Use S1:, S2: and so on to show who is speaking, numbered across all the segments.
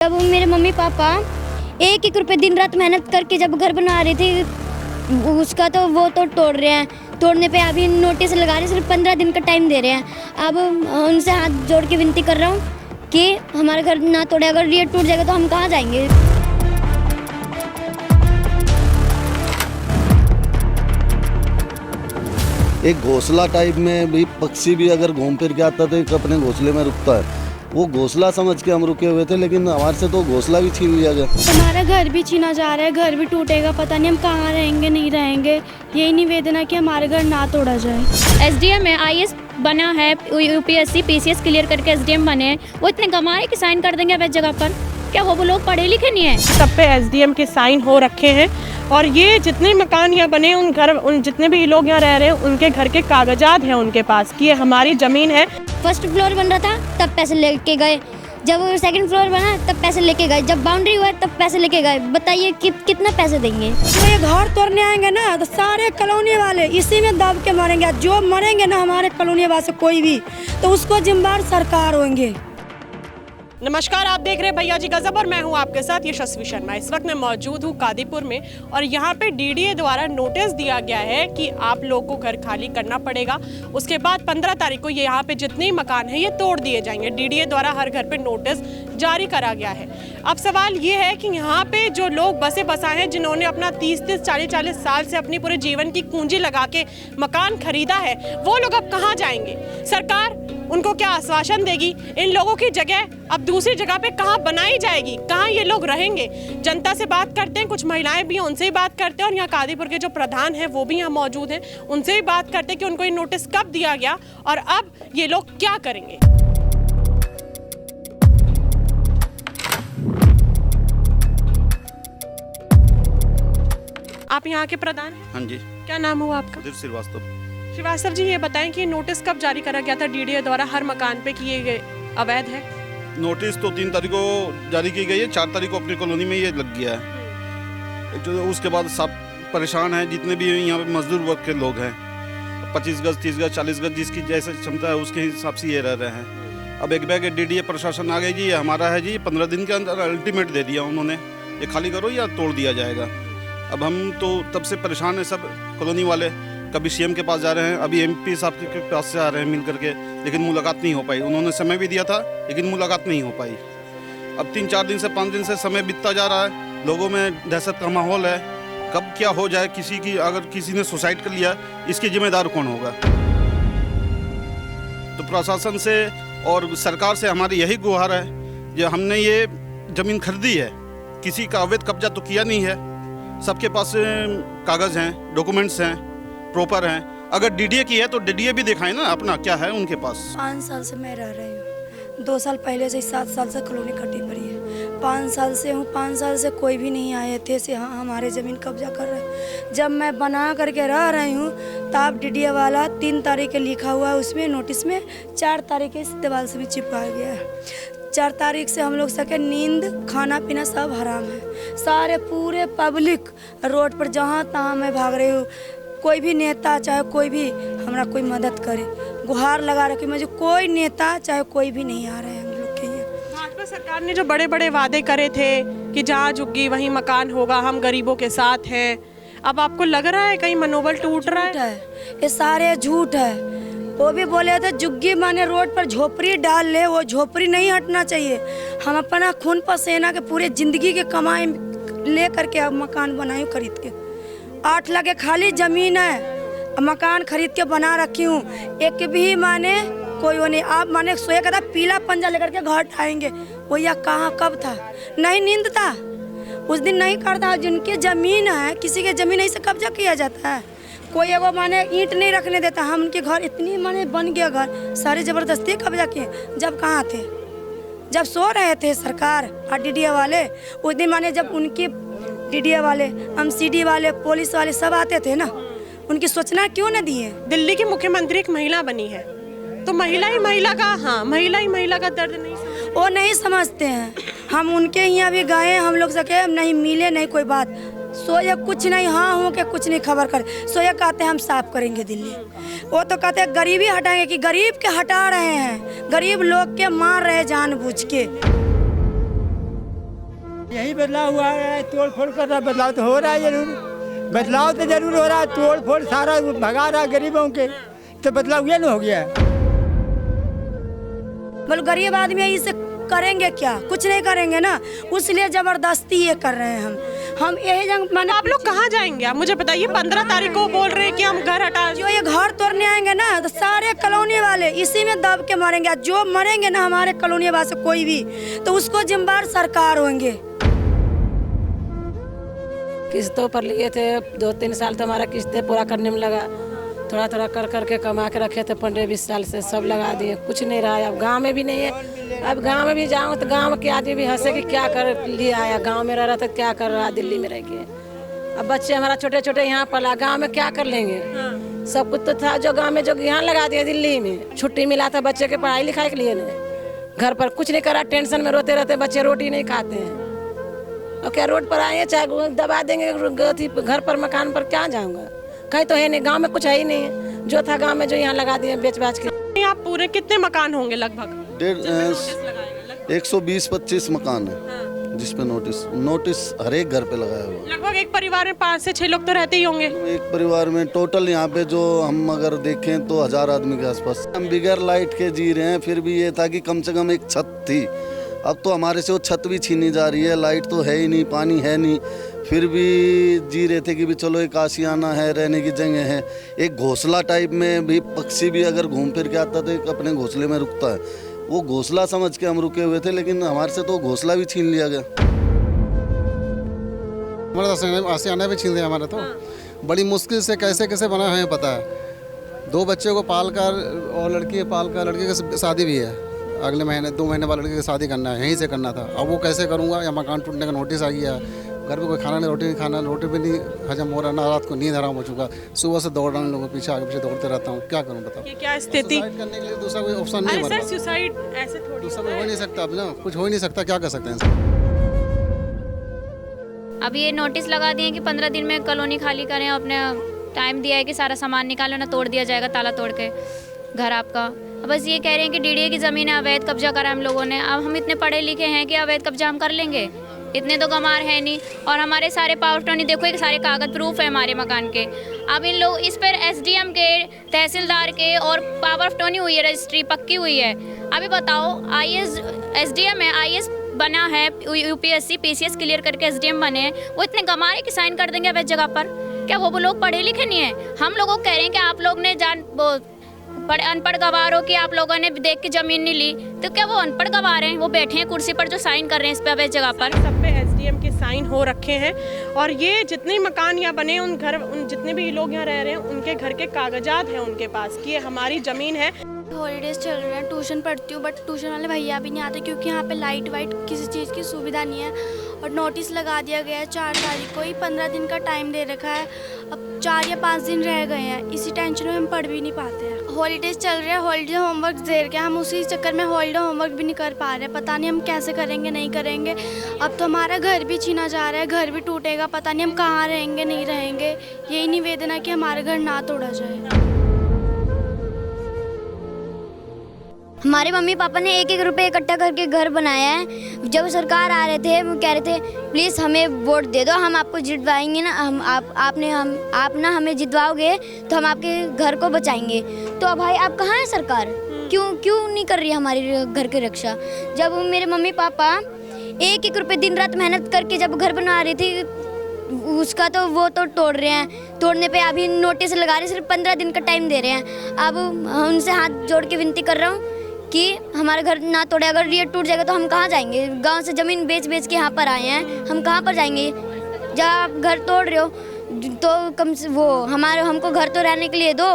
S1: जब मेरे mummy papa एक एक रुपए दिन रात मेहनत करके जब घर बना रहे थे उसका तो वो तो तोड़ रहे हैं। तोड़ने पे अभी नोटिस लगा रहे, सिर्फ 15 दिन का टाइम दे रहे हैं। अब उनसे हाथ जोड़ के विनती कर रहा हूँ कि हमारा घर ना तोड़े। अगर ये टूट जाएगा तो हम कहाँ जाएंगे।
S2: एक घोंसला टाइप में भी पक्षी भी अगर घूम फिर के आता तो एक अपने घोंसले में रुकता है। वो घोंसला समझ के हम रुके हुए थे, लेकिन हमारे से तो घोंसला भी छीन लिया गया।
S3: हमारा घर भी छीना जा रहा है, घर भी टूटेगा, पता नहीं हम कहाँ रहेंगे नहीं रहेंगे। यही निवेदन है कि हमारे घर ना तोड़ा जाए।
S4: एसडीएम है, आईएएस बना है, यूपीएससी पीसीएस क्लियर करके एसडीएम बने हैं। वो इतने कमा रहे कि साइन कर देंगे अवैध जगह पर। क्या वो लोग पढ़े लिखे नहीं है?
S5: सब पे एसडीएम के साइन हो रखे हैं और ये जितने मकान यहाँ बने उन जितने भी लोग यहाँ रह रहे हैं उनके घर के कागजात हैं उनके पास कि ये हमारी ज़मीन है।
S1: फर्स्ट फ्लोर बन रहा था तब पैसे लेके गए, जब सेकंड फ्लोर बना तब पैसे लेके गए, जब बाउंड्री हुआ तब पैसे लेके गए। बताइए कितना पैसे देंगे।
S3: जो ये घर तोड़ने आएंगे ना तो सारे कॉलोनी वाले इसी में दब के मरेंगे। जो मरेंगे ना हमारे कॉलोनी वाले कोई भी, तो उसको जिम्मेदार सरकार होंगे।
S5: नमस्कार, आप देख रहे हैं भैया जी गजब और मैं हूं आपके साथ यशस्वी शर्मा। इस वक्त मैं मौजूद हूं कादीपुर में और यहां पे डीडीए द्वारा नोटिस दिया गया है कि आप लोगों को घर खाली करना पड़ेगा। उसके बाद 15 तारीख को ये यहाँ पे जितने मकान हैं ये तोड़ दिए जाएंगे। डीडीए द्वारा हर घर पे नोटिस जारी करा गया है। अब सवाल ये है कि यहाँ पे जो लोग बसे बसाए हैं, जिन्होंने अपना 30-30, 40-40 साल से अपनी पूरे जीवन की पूंजी लगा के मकान खरीदा है, वो लोग अब कहाँ जाएंगे? सरकार उनको क्या आश्वासन देगी? इन लोगों की जगह अब दूसरी जगह पे कहाँ बनाई जाएगी? कहाँ ये लोग रहेंगे? जनता से बात करते हैं, कुछ महिलाएं भी हैं, उनसे भी बात करते हैं और यहाँ कादीपुर के जो प्रधान हैं वो भी यहाँ मौजूद हैं, उनसे भी बात करते हैं कि उनको ये नोटिस कब दिया गया और अब ये लोग क्या करेंगे। आप यहाँ के प्रधान हैं?
S2: हाँ जी।
S5: क्या नाम हुआ आपका? श्रीवास्तव जी, ये बताएं कि नोटिस कब जारी करा गया था डीडीए द्वारा हर मकान पे कि ये अवैध है?
S6: नोटिस तो 3 तारीख को जारी की गई है, 4 तारीख को अपनी कॉलोनी में ये लग गया है। जो उसके बाद सब परेशान हैं, जितने भी यहाँ पे मजदूर वर्ग के लोग हैं। 25 गज, 30 गज, 40 गज जिसकी जैसे क्षमता है उसके हिसाब से ये रह रहे हैं। अब एक बैग डीडीए प्रशासन आ गई जी, ये हमारा है जी, 15 दिन के अंदर अल्टीमेट दे दिया उन्होंने, ये खाली करो या तोड़ दिया जाएगा। अब हम तो तब से परेशान हैं सब कॉलोनी वाले। कभी सीएम के पास जा रहे हैं, अभी एमपी साहब के पास से आ रहे हैं मिल करके, लेकिन मुलाकात नहीं हो पाई। उन्होंने समय भी दिया था लेकिन मुलाकात नहीं हो पाई। अब 3-4 दिन से 5 दिन से समय बीतता जा रहा है, लोगों में दहशत का माहौल है। कब क्या हो जाए, किसी की अगर किसी ने सुसाइड कर लिया, इसकी जिम्मेदार कौन होगा? तो प्रशासन से और सरकार से हमारी यही गुहार है कि हमने ये ज़मीन खरीदी है, किसी का अवैध कब्जा तो किया नहीं है। सबके पास कागज़ हैं, डॉक्यूमेंट्स हैं, प्रॉपर हैं। अगर डीडीए की है तो डीडीए भी दिखाएं ना अपना, क्या है उनके पास।
S3: 5 साल से मैं रह रही हूँ, 2 साल पहले से 7 साल से कॉलोनी कटी पड़ी है। 5 साल से हूँ, 5 साल से कोई भी नहीं आए थे से हाँ हमारे ज़मीन कब्जा कर रहे हैं। जब मैं बना करके रह रही हूँ तब डीडीए वाला 3 तारीख के लिखा हुआ है उसमें नोटिस में, 4 तारीख के दीवार से भी चिपकाया गया है। 4 तारीख से हम लोग सके नींद खाना पीना सब हराम है। सारे पूरे पब्लिक रोड पर जहाँ तहाँ मैं भाग रही हूँ। कोई भी नेता चाहे कोई भी हमारा कोई मदद करे, गुहार लगा रखी मुझे। कोई नेता चाहे कोई भी नहीं आ रहे हैं हम लोग के यहाँ।
S5: भाजपा सरकार ने जो बड़े बड़े वादे करे थे कि जहाँ झुग्गी वहीं मकान होगा, हम गरीबों के साथ हैं, अब आपको लग रहा है कहीं मनोबल टूट रहा है?
S3: ये सारे झूठ है। वो भी बोले थे झुग्गी माने रोड पर झोपड़ी डाल ले, वो झोपड़ी नहीं हटना चाहिए। हम अपना खून पसीना के पूरे जिंदगी के कमाई ले करके अब मकान बनाई खरीद के। 8 लाख खाली जमीन है, मकान खरीद के बना रखी हूँ। एक भी माने कोई वो नहीं। आप माने सोया कहता पीला पंजा लेकर के घर आएंगे, वो या कहाँ कब था? नहीं नींद था उस दिन, नहीं करता। जिनकी जमीन है, किसी के जमीन ऐसे कब्जा किया जाता है? कोई वो माने ईंट नहीं रखने देता। हम उनके घर इतनी माने बन गया घर, सारे जबरदस्ती कब्जा किए। जब कहाँ थे? जब सो रहे थे सरकार और डीडीए वाले। उस दिन माने जब उनकी डीडीए वाले, एमसीडी वाले, पुलिस वाले सब आते थे ना, उनकी सूचना क्यों न दिए?
S5: दिल्ली की मुख्यमंत्री एक महिला बनी है, तो महिला ही महिला का, हाँ महिला ही महिला का दर्द नहीं समझती।
S3: वो नहीं समझते हैं। हम उनके यहाँ भी गए, हम लोग सके नहीं मिले, नहीं कोई बात। सोया कुछ नहीं, हाँ हो के कुछ नहीं खबर कर। सोया कहते हैं हम साफ करेंगे दिल्ली। वो तो कहते हैं गरीबी हटाएंगे, कि गरीब के हटा रहे हैं, गरीब लोग के मार रहे जानबूझ के।
S7: यही बदलाव हुआ है, तोड़ फोड़ कर रहा, बदलाव तो हो रहा है जरूर, बदलाव तो जरूर हो रहा है, तोड़ फोड़ सारा भगा रहा गरीबों के, तो बदलाव ये ना हो गया।
S3: बोल गरीब आदमी इसे करेंगे क्या, कुछ नहीं करेंगे ना, उसलिए जबरदस्ती ये कर रहे हैं हम यही जंग माने।
S5: आप लोग कहाँ जाएंगे आप मुझे बताइए? 15 तारीख को बोल रहे हैं कि हम घर हटा,
S3: जो ये घर तोड़ने आएंगे ना तो सारे कॉलोनी वाले इसी में दब के मरेंगे, जो मरेंगे ना हमारे कॉलोनी वाले से कोई भी, तो उसको जिम्मेदार सरकार होंगे।
S8: किस्तों पर लिए थे 2-3 साल तो हमारा किस्तें पूरा करने में लगा, थोड़ा थोड़ा कर करके कमा के रखे थे 15-20 साल से, सब लगा दिए, कुछ नहीं रहा। अब गांव में भी नहीं है, अब गांव में भी जाऊँ तो गांव के आदमी भी हंसे कि क्या कर लिया आया, गांव में रह रहा था क्या कर रहा, दिल्ली में रह गए। अब बच्चे हमारा छोटे छोटे यहाँ पला, गांव में क्या कर लेंगे? सब कुछ तो था जो गांव में, जो यहाँ लगा दिया दिल्ली में। छुट्टी मिला था बच्चे के पढ़ाई लिखाई के लिए, नहीं घर पर कुछ नहीं करा, टेंशन में रोते रहते बच्चे, रोटी नहीं खाते हैं। और क्या रोड पर आए चाहे दबा देंगे घर पर मकान पर, क्या जाऊँगा? कहीं तो है नहीं, गांव में कुछ है ही नहीं है, जो था गांव में जो यहाँ लगा दिए बेच बाच के।
S5: यहाँ पूरे कितने मकान होंगे लगभग?
S2: 120-25 मकान है जिसपे नोटिस हर एक घर पे लगाया हुआ है।
S5: लगभग एक परिवार में 5 से 6 लोग तो रहते ही होंगे।
S2: एक परिवार में टोटल यहाँ पे जो हम अगर देखें तो 1000 आदमी के आसपास। हम बगैर लाइट के जी रहे हैं, फिर भी ये था कि कम से कम एक छत थी, अब तो हमारे से वो छत भी छीनी जा रही है, लाइट तो है ही नहीं, पानी है नहीं, फिर भी जी रहे थे कि भी चलो एक आशियाना है, रहने की जगह है। एक घोंसला टाइप में भी पक्षी भी अगर घूम फिर के आता तो एक अपने घोंसले में रुकता है, वो घोंसला समझ के हम रुके हुए थे, लेकिन हमारे से तो घोंसला भी छीन लिया गया।
S9: हमारा आशियाना भी छीन लिया हमारा, तो बड़ी मुश्किल से कैसे कैसे बना है पता है। 2 बच्चों को पाल कर और लड़की पाल कर, लड़की की शादी भी है अगले महीने, 2 महीने बाद लड़की की शादी करना है, यहीं से करना था। अब वो कैसे करूँगा, या मकान टूटने का नोटिस आ गया, घर पे कोई खाना नहीं, रोटी नहीं खाना, रोटी भी नहीं हजम हो रहा, ना रात को नींद हराम हो चुका, सुबह से दौड़ रहा हूँ, लोगों के पीछे आगे पीछे दौड़ते रहता हूँ, क्या करूँ बताओ?
S5: क्या स्थिति?
S9: सुसाइड करने के लिए दूसरा कोई ऑप्शन नहीं है,
S5: सुसाइड ऐसे थोड़ी
S9: दूसरा कोई हो नहीं सकता, अब ना कुछ हो ही नहीं सकता, क्या कर सकते हैं?
S4: अब ये नोटिस लगा दिए कि 15 दिन में कॉलोनी खाली करें, अपने टाइम दिया है कि सारा सामान निकालो ना तोड़ दिया जाएगा, ताला तोड़ के घर आपका। अब बस ये कह रहे हैं कि डीडीए की ज़मीन है, अवैध कब्जा करा हम लोगों ने। अब हम इतने पढ़े लिखे हैं कि अवैध कब्जा हम कर लेंगे? इतने तो गंवार है नहीं, और हमारे सारे पावर टोनी देखो, एक सारे कागज प्रूफ है हमारे मकान के। अब इन लोग इस पर एसडीएम के, तहसीलदार के और पावर ऑफ टोनी हुई है, रजिस्ट्री पक्की हुई है। अभी बताओ, आईएएस एसडीएम है, आईएएस बना है, यूपीएससी पीसीएस क्लियर करके एसडीएम बने हैं, वो इतने गंवारे की साइन कर देंगे अवैध जगह पर? क्या वो लोग पढ़े लिखे नहीं है? हम लोगों को कह रहे हैं कि आप लोग ने बड़े अनपढ़ गवारों की आप लोगों ने देख के जमीन नहीं ली, तो क्या वो अनपढ़ गवार हैं? वो बैठे हैं कुर्सी पर जो साइन कर रहे हैं इस पे अवैध जगह पर।
S5: सब पे एसडीएम के साइन हो रखे हैं, और ये जितने मकान यहाँ बने, उन जितने भी लोग यहाँ रह रहे हैं, उनके घर के कागजात हैं उनके पास कि ये हमारी जमीन है।
S1: हॉलीडेज चल रहे हैं, ट्यूशन पढ़ती हूँ, बट ट्यूशन वाले भैया भी नहीं आते क्योंकि यहाँ पे लाइट वाइट किसी चीज़ की सुविधा नहीं है। और नोटिस लगा दिया गया है 4 तारीख को ही, 15 दिन का टाइम दे रखा है, अब 4 या 5 दिन रह गए हैं, इसी टेंशन में हम पढ़ भी नहीं पाते हैं। हॉलीडेज चल रहे हैं, हॉलीडे होमवर्क दे रखे हैं, हम उसी चक्कर में हॉलीडे होमवर्क भी नहीं कर पा रहे हैं, पता नहीं हम कैसे करेंगे, नहीं करेंगे। अब तो हमारा घर भी छीना जा रहा है, घर भी टूटेगा, पता नहीं हम कहाँ रहेंगे, नहीं रहेंगे। यही निवेदन है कि हमारा घर ना तोड़ा जाए। हमारे मम्मी पापा ने 1-1 रुपये इकट्ठा करके घर बनाया है। जब सरकार आ रहे थे वो कह रहे थे प्लीज़ हमें वोट दे दो, हम आपको जितवाएंगे ना, आप ना हमें जितवाओगे तो हम आपके घर को बचाएंगे। तो भाई आप कहाँ हैं सरकार? क्यों नहीं कर रही हमारी घर की रक्षा? जब मेरे मम्मी पापा 1-1 रुपये दिन रात मेहनत करके जब घर बना रही थी, उसका तो वो तो तोड़ रहे हैं, तोड़ने पे अभी नोटिस लगा रहे, सिर्फ 15 दिन का टाइम दे रहे हैं। अब उनसे हाथ जोड़ के विनती कर रहा हूँ कि हमारा घर ना तोड़े, अगर ये टूट जाएगा तो हम कहाँ जाएंगे? गांव से ज़मीन बेच के यहाँ पर आए हैं, हम कहाँ पर जाएंगे? जब आप घर तोड़ रहे हो तो कम से वो हमको घर तो रहने के लिए दो।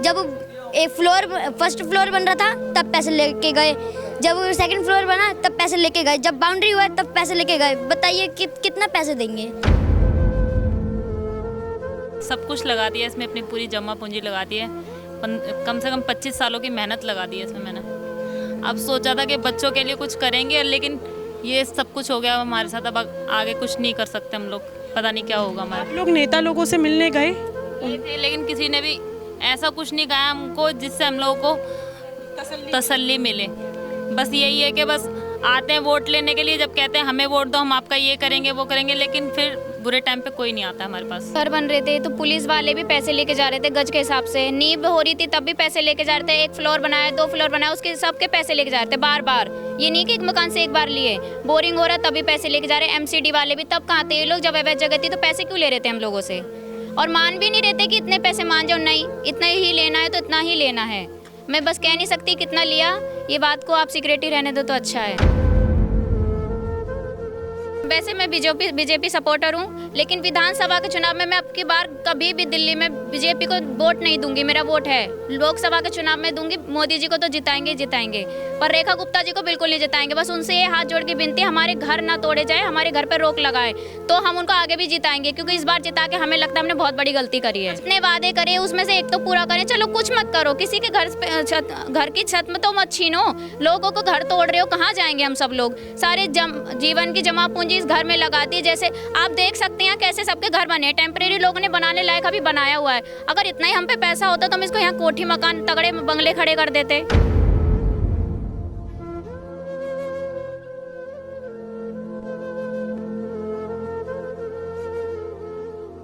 S1: जब फर्स्ट फ्लोर बन रहा था तब पैसे लेके गए, जब सेकंड फ्लोर बना तब पैसे लेके गए, जब बाउंड्री हुआ तब पैसे लेके गए। बताइए कितना पैसे देंगे?
S10: सब कुछ लगा दिया इसमें, अपनी पूरी जमा पूंजी लगा दी है, कम से कम 25 सालों की मेहनत लगा दी है इसमें मैंने। अब सोचा था कि बच्चों के लिए कुछ करेंगे, लेकिन ये सब कुछ हो गया हमारे साथ, अब आगे कुछ नहीं कर सकते हम लोग, पता नहीं क्या होगा हमारा।
S5: लोग नेता लोगों से मिलने गए
S10: थे, लेकिन किसी ने भी ऐसा कुछ नहीं कहा हमको जिससे हम लोगों को तसल्ली मिले। बस यही है कि बस आते हैं वोट लेने के लिए, जब कहते हैं हमें वोट दो हम आपका ये करेंगे वो करेंगे, लेकिन फिर बुरे टाइम पे कोई नहीं आता हमारे पास।
S4: घर बन रहे थे तो पुलिस वाले भी पैसे लेके जा रहे थे गज के हिसाब से, नींव हो रही थी तब भी पैसे लेके जा रहे थे, 1 फ्लोर बनाया 2 फ्लोर बनाया उसके सबके पैसे लेके जा रहे थे बार बार। ये नहीं कि एक मकान से एक बार लिए, बोरिंग हो रहा तभी पैसे लेके जा रहे हैं। MCD वाले भी तब कहाँ थे ये लोग जब अवैध जगह थी, तो पैसे क्यों ले रहे थे हम लोगों से? और मान भी नहीं रहते कि इतने पैसे मान जाओ, नहीं इतना ही लेना है तो इतना ही लेना है। मैं बस कह नहीं सकती कितना लिया, ये बात को आप सीक्रेट ही रहने दो तो अच्छा है। वैसे मैं बीजेपी सपोर्टर हूँ, लेकिन विधानसभा के चुनाव में मैं अब की बार कभी भी दिल्ली में बीजेपी को वोट नहीं दूंगी। मेरा वोट है लोकसभा के चुनाव में दूंगी। मोदी जी को तो जिताएंगे जिताएंगे, पर रेखा गुप्ता जी को बिल्कुल नहीं जिताएंगे। बस उनसे ये हाथ जोड़ के विनती, हमारे घर ना तोड़े जाए, हमारे घर पर रोक लगाए तो हम उनको आगे भी जिताएंगे, क्योंकि इस बार जिता के हमें लगता है हमने बहुत बड़ी गलती करी है। इतने वादे करे उसमें से एक तो पूरा करें। चलो कुछ मत करो, किसी के घर की छत में तो मत छीनो, लोगों को घर तोड़ रहे हो, कहाँ जाएंगे हम सब लोग? सारे जीवन की जमा पूंजी इस घर में लगा दी। जैसे आप देख सकते हैं कैसे सबके घर बने, टेम्परेरी लोगों ने बनाने लायक अभी बनाया हुआ है। अगर इतना ही हम पे पैसा होता तो हम इसको यहाँ कोठी मकान तगड़े बंगले खड़े कर देते।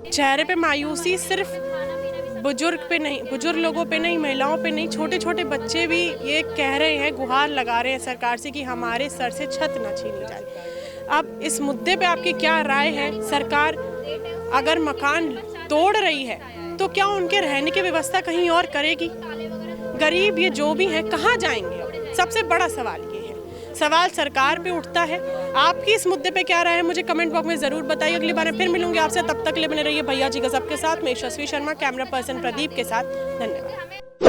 S5: चेहरे पे मायूसी सिर्फ बुजुर्ग लोगों पे नहीं, महिलाओं पे नहीं, छोटे छोटे बच्चे भी ये कह रहे हैं, गुहार लगा रहे हैं सरकार से कि हमारे सर से छत ना छीनी जाए। अब इस मुद्दे पे आपकी क्या राय है? सरकार अगर मकान तोड़ रही है तो क्या उनके रहने की व्यवस्था कहीं और करेगी? गरीब ये जो भी है कहाँ जाएंगे? सबसे बड़ा सवाल ये है, सवाल सरकार पे उठता है। आपकी इस मुद्दे पे क्या राय है मुझे कमेंट बॉक्स में ज़रूर बताइए। अगली बार मैं फिर मिलूंगी आपसे, तब तक के लिए बने रहिए भैया जी गजब के साथ। मैं यशस्वी शर्मा, कैमरा पर्सन प्रदीप के साथ। धन्यवाद।